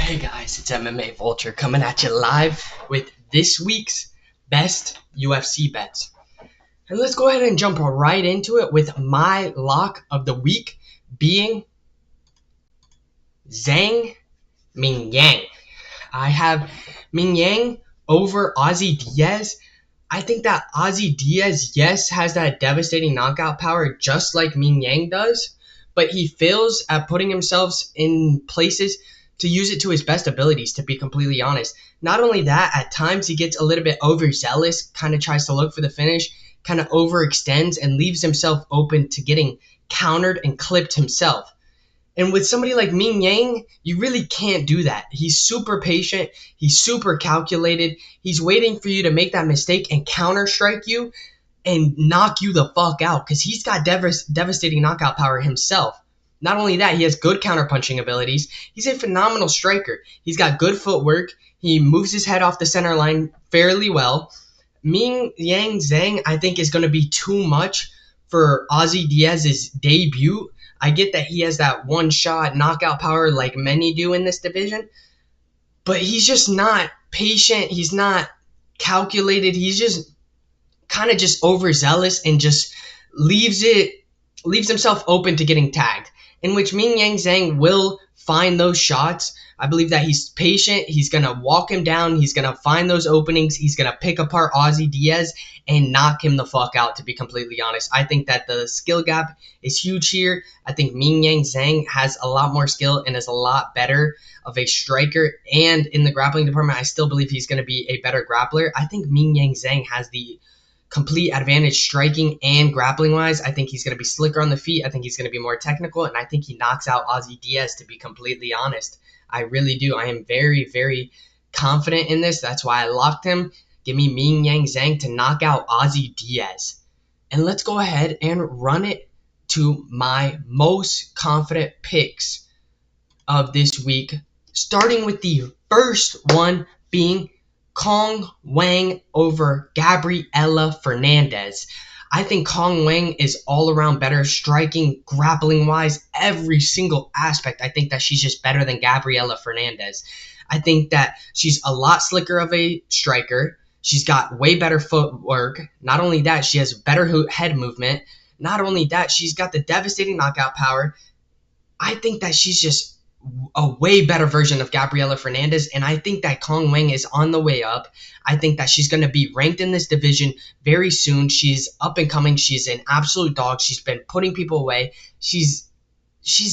Hey guys, it's MMA Vulture coming at you live with this week's best UFC bets. And let's go ahead and jump right into it with my lock of the week being Zhang Mingyang. I have Mingyang over Ozzy Diaz. I think that Ozzy Diaz, yes, has that devastating knockout power just like Mingyang does, but he fails at putting himself in places to use it to his best abilities, to be completely honest. Not only that, at times he gets a little bit overzealous, kind of tries to look for the finish, kind of overextends and leaves himself open to getting countered and clipped himself. And with somebody like Ming Yang, you really can't do that. He's super patient. He's super calculated. He's waiting for you to make that mistake and counter strike you and knock you the fuck out because he's got devastating knockout power himself. Not only that, he has good counterpunching abilities. He's a phenomenal striker. He's got good footwork. He moves his head off the center line fairly well. Ming Yang Zhang, I think, is going to be too much for Ozzy Diaz's debut. I get that he has that one-shot knockout power like many do in this division, but he's just not patient. He's not calculated. He's just kind of just overzealous and just leaves himself open to getting tagged, in which Ming Yang Zhang will find those shots. I believe that he's patient. He's going to walk him down. He's going to find those openings. He's going to pick apart Ozzy Diaz and knock him the fuck out, to be completely honest. I think that the skill gap is huge here. I think Ming Yang Zhang has a lot more skill and is a lot better of a striker. And in the grappling department, I still believe he's going to be a better grappler. I think Ming Yang Zhang has the complete advantage striking and grappling wise. I think he's going to be slicker on the feet. I think he's going to be more technical, and I think he knocks out Ozzy Diaz, to be completely honest. I really do. I am very, very confident in this. That's why I locked him. Give me Ming Yang Zhang to knock out Ozzy Diaz. And let's go ahead and run it to my most confident picks of this week, starting with the first one being Kong Wang over Gabriela Fernandez. I think Kong Wang is all around better striking, grappling wise, every single aspect. I think that she's just better than Gabriela Fernandez. I think that she's a lot slicker of a striker. She's got way better footwork. Not only that, she has better head movement. Not only that, she's got the devastating knockout power. I think that she's just a way better version of Gabriela Fernandez, and I think that Kong Wang is on the way up. I think that she's going to be ranked in this division very soon. She's up and coming. She's an absolute dog. She's been putting people away. She's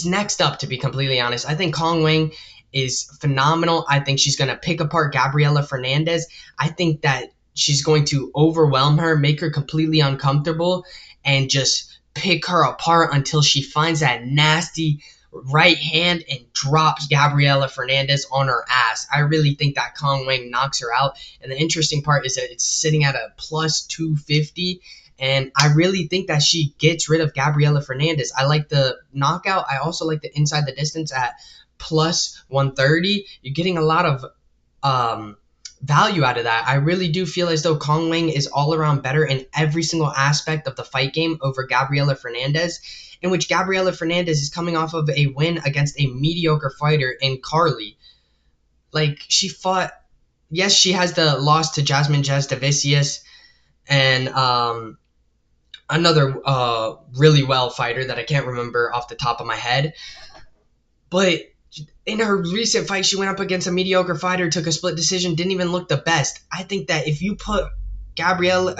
next up, to be completely honest. I think Kong Wang is phenomenal. I think she's going to pick apart Gabriela Fernandez. I think that she's going to overwhelm her, make her completely uncomfortable, and just pick her apart until she finds that nasty right hand and drops Gabriela Fernandez on her ass. I really think that Kong Wang knocks her out. And the interesting part is that it's sitting at a plus 250. And I really think that she gets rid of Gabriela Fernandez. I like the knockout. I also like the inside the distance at plus 130. You're getting a lot of value out of that. I really do feel as though Kong Wang is all around better in every single aspect of the fight game over Gabriela Fernandez, in which Gabriela Fernandez is coming off of a win against a mediocre fighter in Carly. Like, she fought, yes, she has the loss to Jasmine Jasdavicius and another really well fighter that I can't remember off the top of my head. But in her recent fight, she went up against a mediocre fighter, took a split decision, didn't even look the best. I think that if you put Gabriela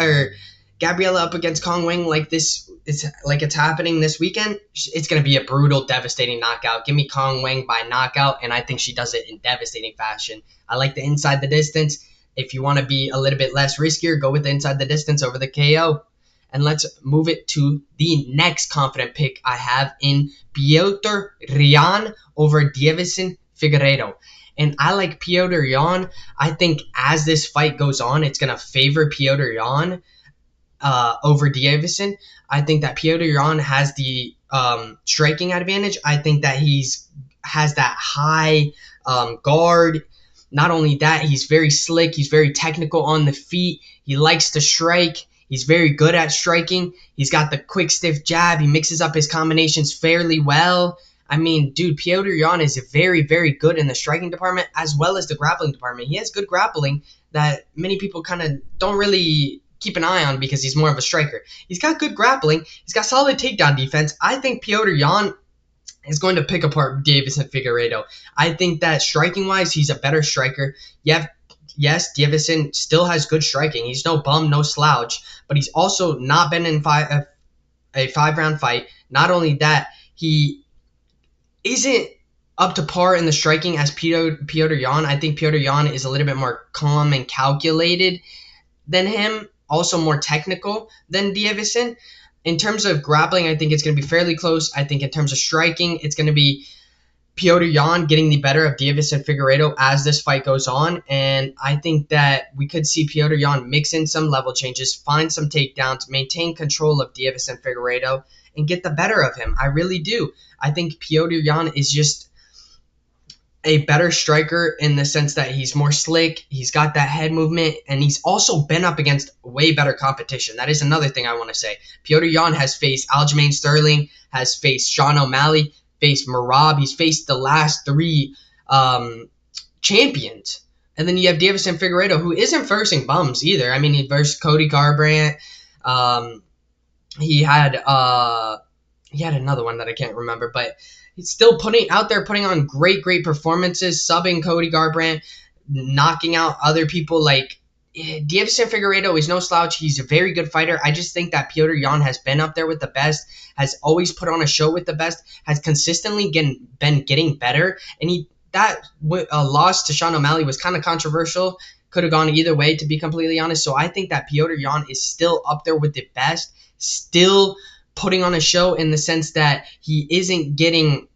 up against Kong Wang like this, it's happening this weekend, it's going to be a brutal, devastating knockout. Give me Kong Wang by knockout, and I think she does it in devastating fashion. I like the inside the distance. If you want to be a little bit less riskier, go with the inside the distance over the KO. And let's move it to the next confident pick I have in Petr Yan over Deiveson Figueiredo. And I like Petr Yan. I think as this fight goes on, it's going to favor Petr Yan over Deiveson. I think that Petr Yan has the striking advantage. I think that has that high guard. Not only that, he's very slick. He's very technical on the feet. He likes to strike. He's very good at striking. He's got the quick, stiff jab. He mixes up his combinations fairly well. I mean, dude, Petr Yan is very, very good in the striking department as well as the grappling department. He has good grappling that many people kind of don't really keep an eye on because he's more of a striker. He's got good grappling. He's got solid takedown defense. I think Petr Yan is going to pick apart Deiveson Figueiredo. I think that striking-wise, he's a better striker. Yes, Deiveson still has good striking. He's no bum, no slouch, but he's also not been in a five-round fight. Not only that, he isn't up to par in the striking as Petr Yan. I think Petr Yan is a little bit more calm and calculated than him, also more technical than Deiveson. In terms of grappling, I think it's going to be fairly close. I think in terms of striking, it's going to be Petr Yan getting the better of Deiveson Figueiredo as this fight goes on. And I think that we could see Petr Yan mix in some level changes, find some takedowns, maintain control of Deiveson Figueiredo, and get the better of him. I really do. I think Petr Yan is just a better striker in the sense that he's more slick, he's got that head movement, and he's also been up against way better competition. That is another thing I want to say. Petr Yan has faced Aljamain Sterling, has faced Sean O'Malley, faced Merab. He's faced the last three champions. And then you have Deiveson Figueiredo, who isn't versing bums either. I mean, he versed Cody Garbrandt. He had another one that I can't remember, but he's still putting on great performances, subbing Cody Garbrandt, knocking out other people. Like, Deiveson Figueiredo is no slouch. He's a very good fighter. I just think that Petr Yan has been up there with the best, has always put on a show with the best, has consistently been getting better. And that loss to Sean O'Malley was kind of controversial. Could have gone either way, to be completely honest. So I think that Petr Yan is still up there with the best, still putting on a show in the sense that he isn't getting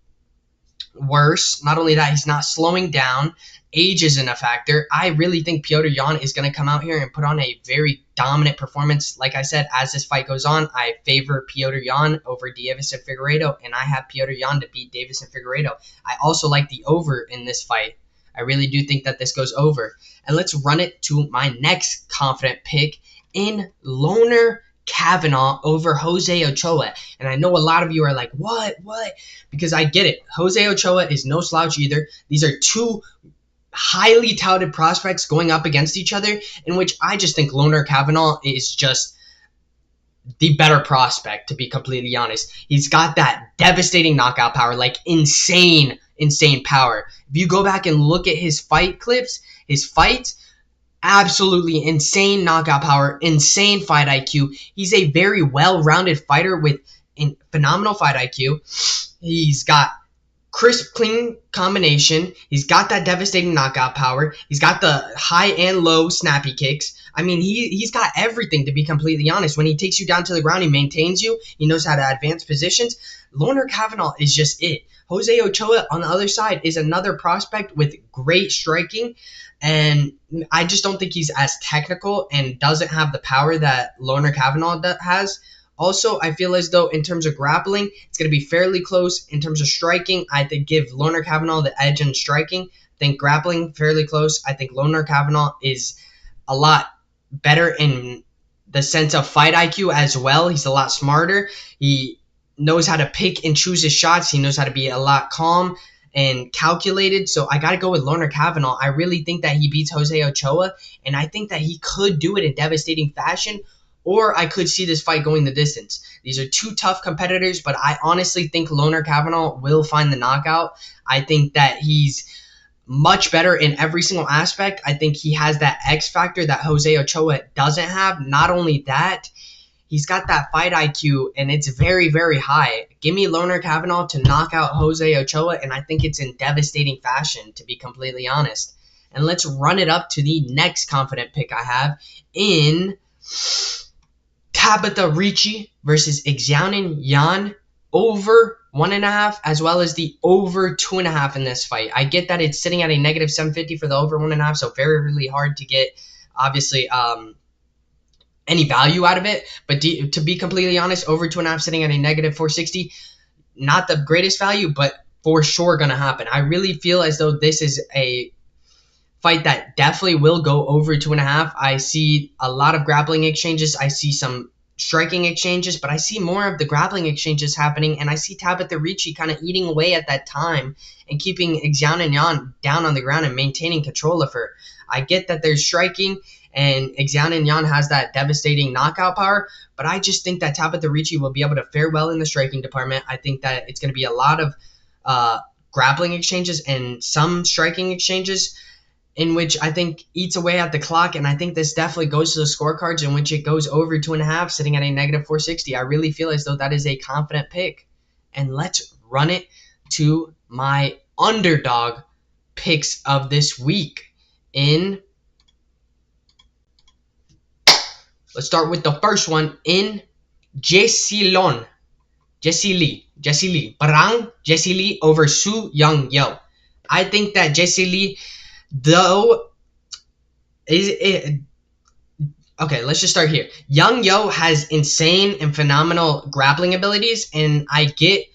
worse. Not only that, he's not slowing down. Age isn't a factor. I really think Petr Yan is going to come out here and put on a very dominant performance. Like I said, as this fight goes on, I favor Petr Yan over Deiveson Figueiredo, and I have Petr Yan to beat Deiveson Figueiredo. I also like the over in this fight. I really do think that this goes over. And let's run it to my next confident pick in Loner Kavanagh over Jose Ochoa. And I know a lot of you are like, what? Because I get it. Jose Ochoa is no slouch either. These are two highly touted prospects going up against each other, in which I just think Loner Kavanagh is just the better prospect, to be completely honest. He's got that devastating knockout power, like insane power. If you go back and look at his fight clips, his fights, absolutely insane knockout power, insane fight IQ. He's a very well-rounded fighter with phenomenal fight IQ. He's got crisp, clean combination. He's got that devastating knockout power. He's got the high and low snappy kicks. I mean, he's got everything, to be completely honest. When he takes you down to the ground, he maintains you. He knows how to advance positions. Loner Kavanagh is just it. Jose Ochoa, on the other side, is another prospect with great striking, and I just don't think he's as technical and doesn't have the power that Loner Kavanagh has. Also, I feel as though in terms of grappling, it's going to be fairly close. In terms of striking, I think give Loner Kavanagh the edge in striking. I think grappling, fairly close. I think Loner Kavanagh is a lot better in the sense of fight IQ as well. He's a lot smarter. He knows how to pick and choose his shots. He knows how to be a lot calm and calculated. So I got to go with Loner Kavanagh. I really think that he beats Jose Ochoa, and I think that he could do it in devastating fashion, or I could see this fight going the distance. These are two tough competitors, but I honestly think Loner Kavanagh will find the knockout. I think that he's much better in every single aspect. I think he has that X factor that Jose Ochoa doesn't have. Not only that, he's got that fight IQ, and it's very, very high. Give me Loner Kavanagh to knock out Jose Ochoa, and I think it's in devastating fashion, to be completely honest. And let's run it up to the next confident pick I have in Tabitha Ricci versus Xiaonan Yan over 1.5, as well as the over 2.5 in this fight. I get that it's sitting at a negative 750 for the over 1.5, so very, really hard to get, obviously, any value out of it. But to be completely honest, over 2.5 sitting at a negative 460, not the greatest value, but for sure going to happen. I really feel as though this is a fight that definitely will go over 2.5. I see a lot of grappling exchanges. I see some striking exchanges, but I see more of the grappling exchanges happening, and I see Tabitha Ricci kind of eating away at that time and keeping Xiaonan Yan down on the ground and maintaining control of her. I get that there's striking, and Xiaonan Yan has that devastating knockout power, but I just think that Tabitha Ricci will be able to fare well in the striking department. I think that it's going to be a lot of grappling exchanges and some striking exchanges, in which I think eats away at the clock, and I think this definitely goes to the scorecards, in which it goes over 2.5, sitting at a negative 460. I really feel as though that is a confident pick. And let's run it to my underdog picks of this week. Let's start with the first one in Jessie Lee. Barang Jessie Lee over Su Young Yo. I think that Jessie Lee, though, okay, let's just start here. Young Yo has insane and phenomenal grappling abilities, and I get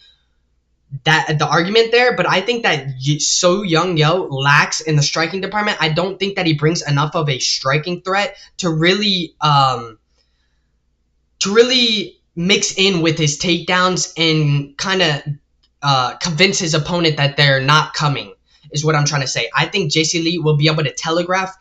that the argument there, but I think that So Young Yo lacks in the striking department. I don't think that he brings enough of a striking threat to really mix in with his takedowns and kind of convince his opponent that they're not coming, is what I'm trying to say. I think Jessie Lee will be able to telegraph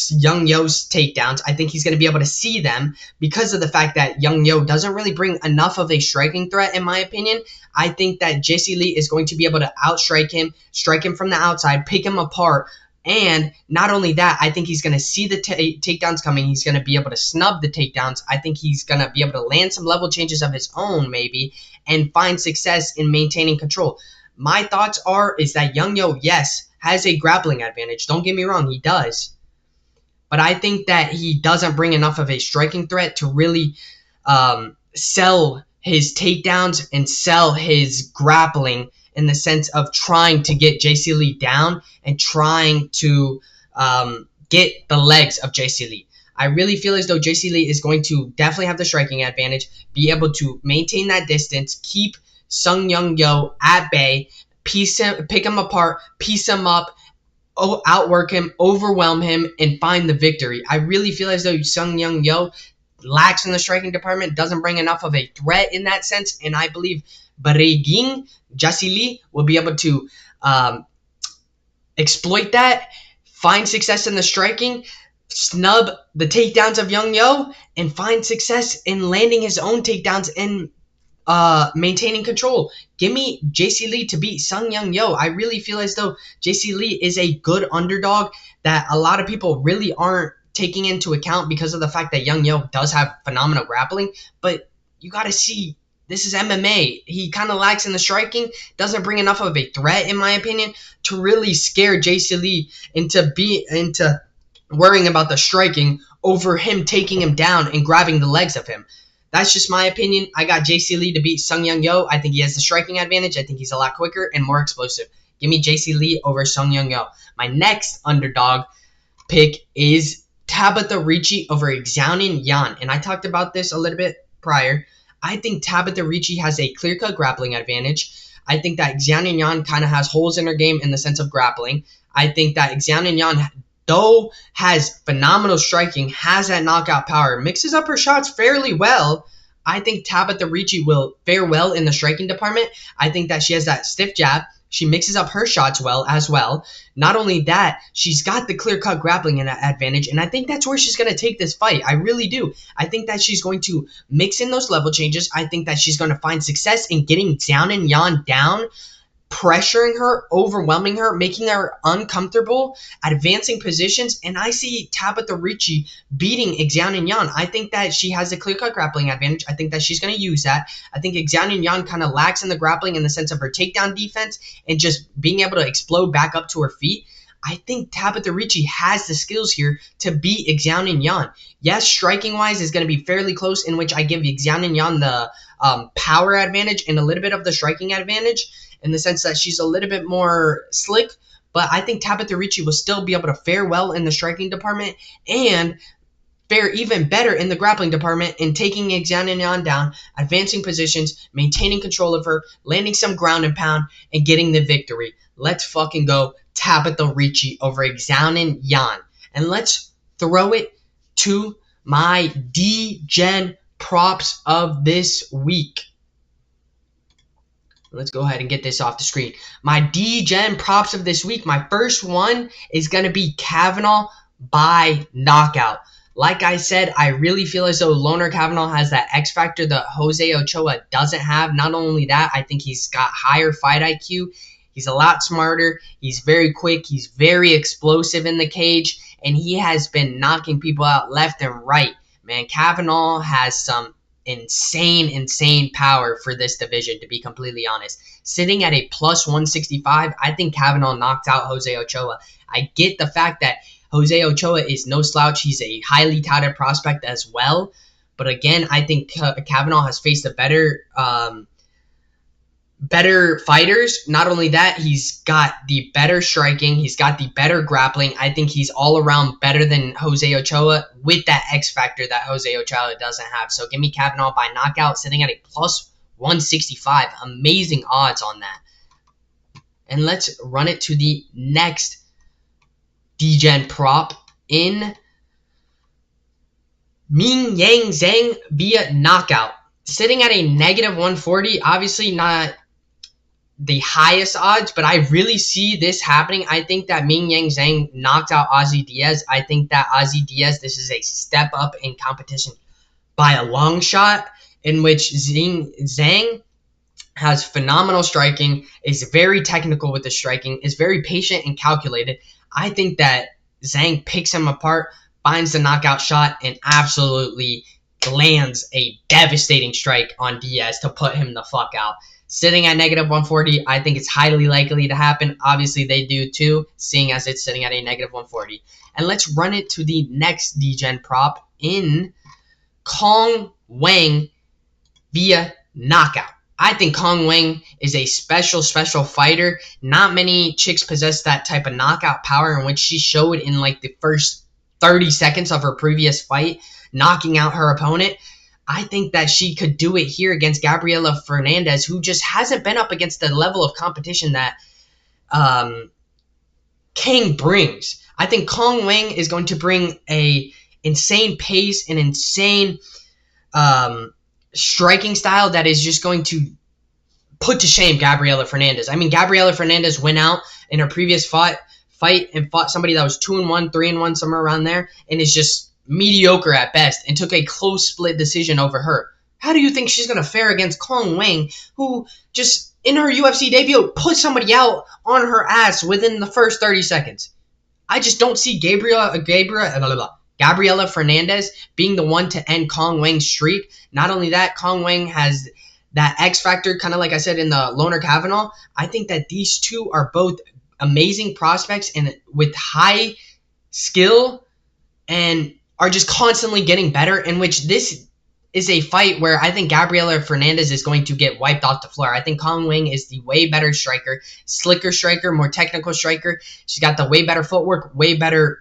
Young Yo's takedowns. I think he's going to be able to see them because of the fact that Young Yo doesn't really bring enough of a striking threat, in my opinion. I think that Jessie Lee is going to be able to outstrike him, strike him from the outside, pick him apart. And not only that, I think he's going to see the takedowns coming. He's going to be able to snub the takedowns. I think he's going to be able to land some level changes of his own, maybe, and find success in maintaining control. My thoughts is that Young Yo, yes, has a grappling advantage. Don't get me wrong, he does. But I think that he doesn't bring enough of a striking threat to really sell his takedowns and sell his grappling, in the sense of trying to get Jessie Lee down and trying to get the legs of Jessie Lee. I really feel as though Jessie Lee is going to definitely have the striking advantage, be able to maintain that distance, keep Sung Young Yo at bay, pick him apart, piece him up, outwork him, overwhelm him, and find the victory. I really feel as though Sung Young Yo lacks in the striking department, doesn't bring enough of a threat in that sense, and I believe Bariging Jessie Lee will be able to exploit that, find success in the striking, snub the takedowns of Young Yo, and find success in landing his own takedowns and maintaining control. Give me Jessie Lee to beat Sung Young Yo. I really feel as though Jessie Lee is a good underdog that a lot of people really aren't taking into account because of the fact that Young Yo does have phenomenal grappling. But you got to see, this is MMA. He kind of lacks in the striking, doesn't bring enough of a threat, in my opinion, to really scare Jessie Lee into worrying about the striking over him taking him down and grabbing the legs of him. That's just my opinion. I got Jessie Lee to beat Sung Young Yo. I think he has the striking advantage. I think he's a lot quicker and more explosive. Give me Jessie Lee over Sung Young Yo. My next underdog pick is Tabitha Ricci over Xiaonan Yan. And I talked about this a little bit prior. I think Tabitha Ricci has a clear-cut grappling advantage. I think that Xiaonan Yan kind of has holes in her game in the sense of grappling. I think that Xiaonan Yan, though has phenomenal striking, has that knockout power, mixes up her shots fairly well. I think Tabitha Ricci will fare well in the striking department. I think that she has that stiff jab. She mixes up her shots well as well. Not only that, she's got the clear-cut grappling advantage, and I think that's where she's going to take this fight. I really do. I think that she's going to mix in those level changes. I think that she's going to find success in getting Xiaonan Yan down, pressuring her, overwhelming her, making her uncomfortable, advancing positions, and I see Tabitha Ricci beating Xiaonan Yan. I think that she has a clear-cut grappling advantage. I think that she's going to use that. I think Xiaonan Yan kind of lacks in the grappling in the sense of her takedown defense and just being able to explode back up to her feet. I think Tabitha Ricci has the skills here to beat Xiaonan Yan. Yes, striking-wise is going to be fairly close, in which I give Xiaonan Yan the power advantage and a little bit of the striking advantage, in the sense that she's a little bit more slick, but I think Tabitha Ricci will still be able to fare well in the striking department and fare even better in the grappling department in taking Xiaonan Yan down, advancing positions, maintaining control of her, landing some ground and pound, and getting the victory. Let's fucking go Tabitha Ricci over Xiaonan Yan. And let's throw it to my Degen props of this week. Let's go ahead and get this off the screen. My Degen props of this week. My first one is going to be Kavanaugh by knockout. Like I said, I really feel as though Loner Kavanaugh has that X factor that Jose Ochoa doesn't have. Not only that, I think he's got higher fight IQ. He's a lot smarter. He's very quick. He's very explosive in the cage. And he has been knocking people out left and right. Man, Kavanaugh has some insane power for this division, to be completely honest. Sitting at a plus 165, I think Kavanaugh knocked out Jose Ochoa. I get the fact that Jose Ochoa is no slouch. He's a highly touted prospect as well. But again, I think Kavanaugh has faced a better fighters. Not only that, he's got the better striking. He's got the better grappling. I think he's all around better than Jose Ochoa with that X factor that Jose Ochoa doesn't have. So give me Kavanaugh by knockout, sitting at a plus 165. Amazing odds on that. And let's run it to the next Degen prop in Ming Yang Zhang via knockout. Sitting at a negative 140, obviously not the highest odds, but I really see this happening. I think that Ming Yang Zhang knocked out Ozzy Diaz. I think that Ozzy Diaz, this is a step up in competition by a long shot, in which Zhang has phenomenal striking, is very technical with the striking, is very patient and calculated. I think that Zhang picks him apart, finds the knockout shot, and absolutely lands a devastating strike on Diaz to put him the fuck out. Sitting at negative 140, I think it's highly likely to happen. Obviously, they do too, seeing as it's sitting at a negative 140. And let's run it to the next Degen prop in Kong Wang via knockout. I think Kong Wang is a special fighter. Not many chicks possess that type of knockout power, in which she showed in like the first 30 seconds of her previous fight, knocking out her opponent. I think that she could do it here against Gabriela Fernandez, who just hasn't been up against the level of competition that King brings. I think Kong Wang is going to bring a insane pace, an insane striking style that is just going to put to shame Gabriela Fernandez. I mean, Gabriela Fernandez went out in her previous fight and fought somebody that was 2-1, 3-1, somewhere around there, and is just mediocre at best, and took a close split decision over her. How do you think she's going to fare against Kong Wang, who just in her UFC debut put somebody out on her ass within the first 30 seconds? I just don't see Gabriela Fernandez being the one to end Kong Wang's streak. Not only that, Kong Wang has that X factor, kind of like I said in the Loner Kavanaugh. I think that these two are both amazing prospects and with high skill, and are just constantly getting better, in which this is a fight where I think Gabriela Fernandez is going to get wiped off the floor. I think Kong Wang is the way better striker, slicker striker, more technical striker. She's got the way better footwork, way better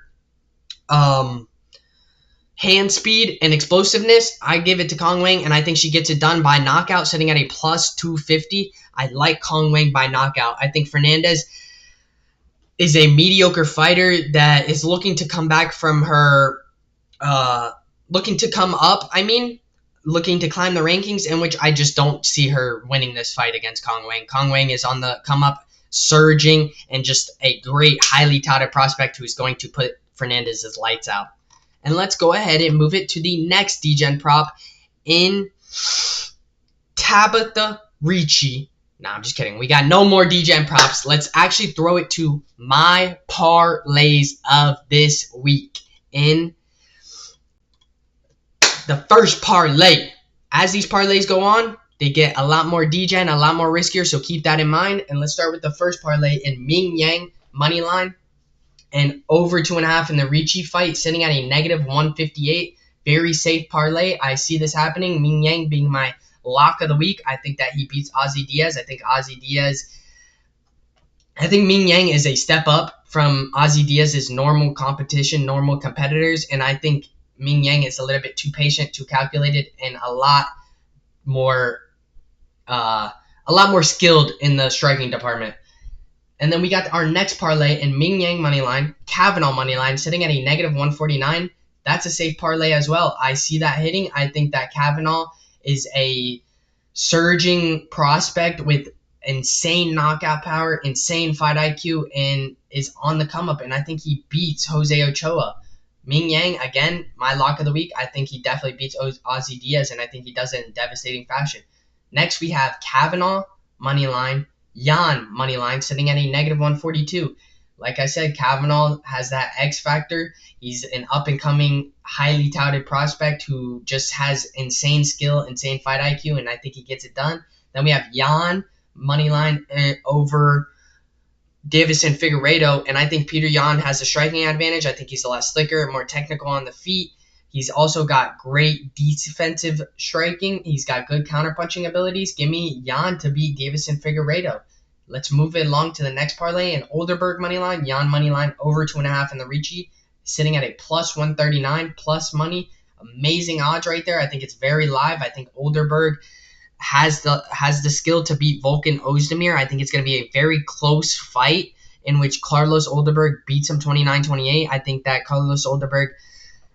hand speed and explosiveness. I give it to Kong Wang, and I think she gets it done by knockout, sitting at a plus 250. I like Kong Wang by knockout. I think Fernandez is a mediocre fighter that is looking to come back from her looking to climb the rankings, in which I just don't see her winning this fight against Kong Wang. Kong Wang is on the come up, surging, and just a great, highly touted prospect who's going to put Fernandez's lights out. And let's go ahead and move it to the next Degen prop in Tabitha Ricci. Nah, I'm just kidding. We got no more Degen props. Let's actually throw it to my parlays of this week in the first parlay. As these parlays go on, they get a lot more Degen, a lot more riskier, so keep that in mind. And let's start with the first parlay in Ming Yang money line and over 2.5 in the Ricci fight, sitting at a negative 158. Very safe parlay. I see this happening. Ming Yang being my lock of the week. I think that he beats Ozzy Diaz. I think Ming Yang is a step up from Ozzy Diaz's normal competition, normal competitors, and I think Ming Yang is a little bit too patient, too calculated, and a lot more skilled in the striking department. And then we got our next parlay in Ming Yang moneyline, Kavanaugh moneyline, sitting at a negative 149. that's a safe parlay as well. I see that hitting. I think that Kavanaugh is a surging prospect with insane knockout power, insane fight IQ, and is on the come up. And I think he beats Jose Ochoa. Ming Yang, again, my lock of the week. I think he definitely beats Ozzy Diaz, and I think he does it in devastating fashion. Next, we have Kavanaugh, money line, Yan, money line, sitting at a negative 142. Like I said, Kavanaugh has that X factor. He's an up-and-coming, highly touted prospect who just has insane skill, insane fight IQ, and I think he gets it done. Then we have Yan, money line over Davison Figueiredo, and I think Peter Yan has a striking advantage. I think he's a lot slicker, more technical on the feet. He's also got great defensive striking. He's got good counterpunching abilities. Give me Yan to beat Davison Figueiredo. Let's move it along to the next parlay. An Olderberg money line, Yan money line over 2.5 in the Ricci, sitting at a plus 139 plus money. Amazing odds right there. I think it's very live. I think Olderberg has the skill to beat Volkan Ozdemir. I think it's going to be a very close fight in which Carlos Olderberg beats him 29-28. I think that Carlos Olderberg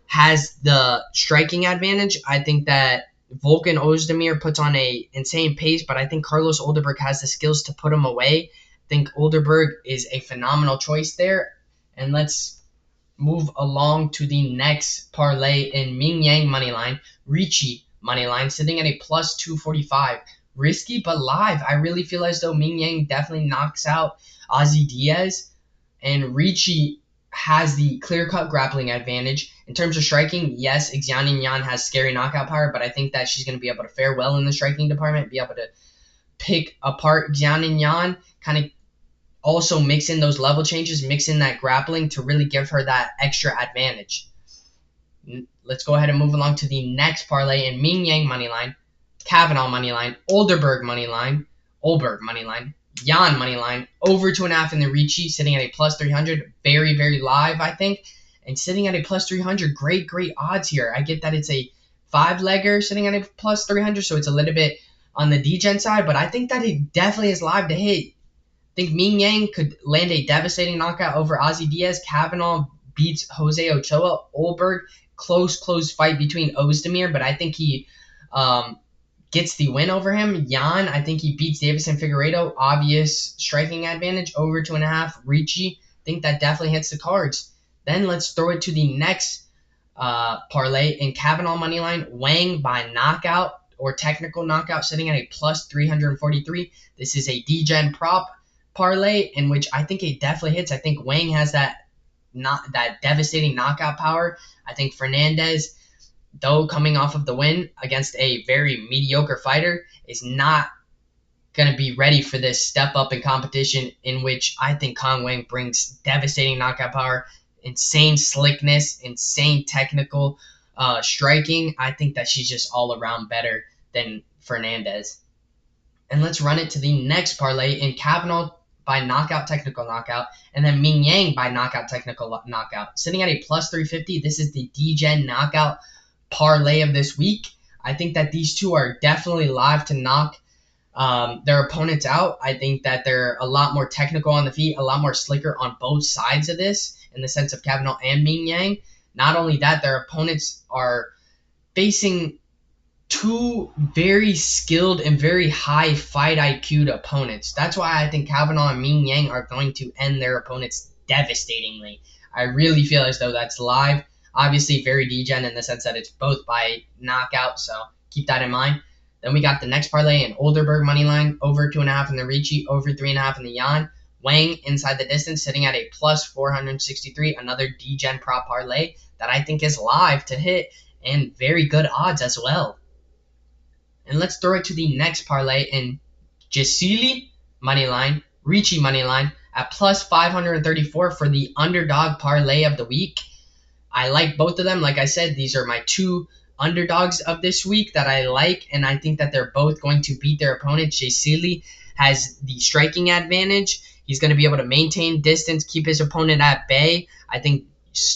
has the striking advantage. I think that Volkan Ozdemir puts on a insane pace, but I think Carlos Olderberg has the skills to put him away. I think Olderberg is a phenomenal choice there. And let's move along to the next parlay in Ming Yang moneyline, Ricci moneyline, sitting at a plus 245. Risky but live. I really feel as though Ming Yang definitely knocks out Ozzy Diaz, and Ricci has the clear-cut grappling advantage. In terms of striking, yes, Xiaoning Yan has scary knockout power, but I think that she's going to be able to fare well in the striking department, be able to pick apart Xiaoning Yan, kind of also mix in those level changes, mix in that grappling to really give her that extra advantage. Let's go ahead and move along to the next parlay in Ming Yang moneyline, Kavanaugh moneyline, Olderberg moneyline, Yan moneyline, over 2.5 in the Ricci, sitting at a plus 300. Very, very live, I think. And sitting at a plus 300, great odds here. I get that it's a 5-legger sitting at a plus 300, so it's a little bit on the degen side, but I think that it definitely is live to hit. I think Ming Yang could land a devastating knockout over Ozzy Diaz. Kavanaugh beats Jose Ochoa. Olberg, close fight between Ozdemir, but I think he gets the win over him. Yan, I think he beats Davison Figueiredo. Obvious striking advantage, over 2.5. Ricci, I think that definitely hits the cards. Then let's throw it to the next parlay in Kavanaugh moneyline, Wang by knockout or technical knockout, sitting at a plus 343. This is a Degen prop parlay in which I think it definitely hits. I think Wang has that devastating knockout power. I think Fernandez, though coming off of the win against a very mediocre fighter, is not going to be ready for this step up in competition in which I think Kong Wang brings devastating knockout power, insane slickness, insane technical striking. I think that she's just all around better than Fernandez. And let's run it to the next parlay in Kavanaugh by knockout, technical knockout, and then Ming Yang by knockout, technical knockout. Sitting at a plus 350, this is the Degen knockout parlay of this week. I think that these two are definitely live to knock their opponents out. I think that they're a lot more technical on the feet, a lot more slicker on both sides of this, in the sense of Kavanaugh and Ming Yang. Not only that, their opponents are facing two very skilled and very high fight IQ'd opponents. That's why I think Kavanaugh and Ming Yang are going to end their opponents devastatingly. I really feel as though that's live. Obviously, very degen in the sense that it's both by knockout, so keep that in mind. Then we got the next parlay in Olderberg moneyline, over 2.5 in the Ricci, over 3.5 in the Yan. Wang inside the distance, sitting at a plus 463, another Degen prop parlay that I think is live to hit and very good odds as well. And let's throw it to the next parlay in Gisili moneyline, Ricci moneyline at plus 534 for the underdog parlay of the week. I like both of them. Like I said, these are my two underdogs of this week that I like, and I think that they're both going to beat their opponent. Gisili has the striking advantage. He's going to be able to maintain distance, keep his opponent at bay. I think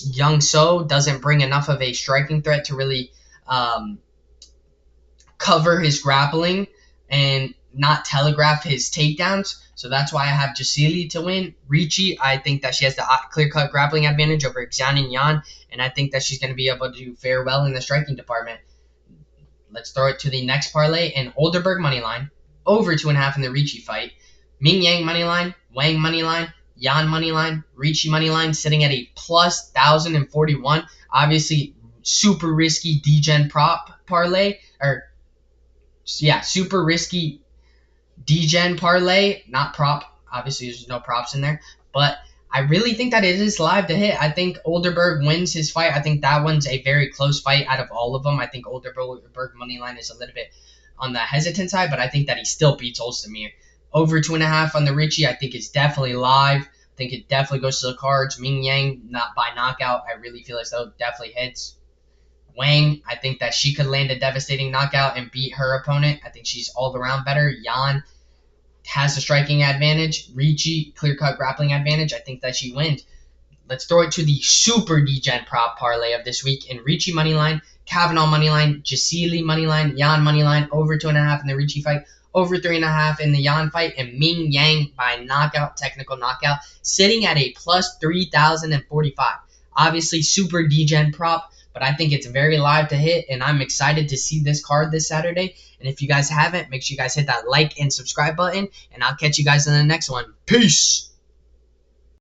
Young So doesn't bring enough of a striking threat to really cover his grappling. And not telegraph his takedowns. So that's why I have Jasili to win. Ricci, I think that she has the clear-cut grappling advantage over Xian and Yan, and I think that she's going to be able to do fare well in the striking department. Let's throw it to the next parlay. And Olderberg moneyline, over 2.5 in the Ricci fight. Ming Yang moneyline, Wang moneyline, Yan moneyline, Ricci moneyline, sitting at a plus 1,041. Obviously, super risky Degen prop parlay, super risky Degen parlay, not prop. Obviously, there's no props in there, but I really think that it is live to hit. I think Olderberg wins his fight. I think that one's a very close fight out of all of them. I think Olderberg money line is a little bit on the hesitant side, but I think that he still beats Ozdemir. Over 2.5 on the Ricci, I think it's definitely live. I think it definitely goes to the cards. Ming Yang, not by knockout. I really feel as though it definitely hits. Wang, I think that she could land a devastating knockout and beat her opponent. I think she's all around better. Yan has a striking advantage. Ricci, clear-cut grappling advantage. I think that she wins. Let's throw it to the super Degen prop parlay of this week. In Ricci moneyline, Kavanaugh moneyline, Jasili moneyline, Yan moneyline, over 2.5 in the Ricci fight, over 3.5 in the Yan fight, and Ming Yang by knockout, technical knockout, sitting at a plus 3,045. Obviously, super Degen prop, but I think it's very live to hit, and I'm excited to see this card this Saturday. And if you guys haven't, make sure you guys hit that like and subscribe button, and I'll catch you guys in the next one. Peace!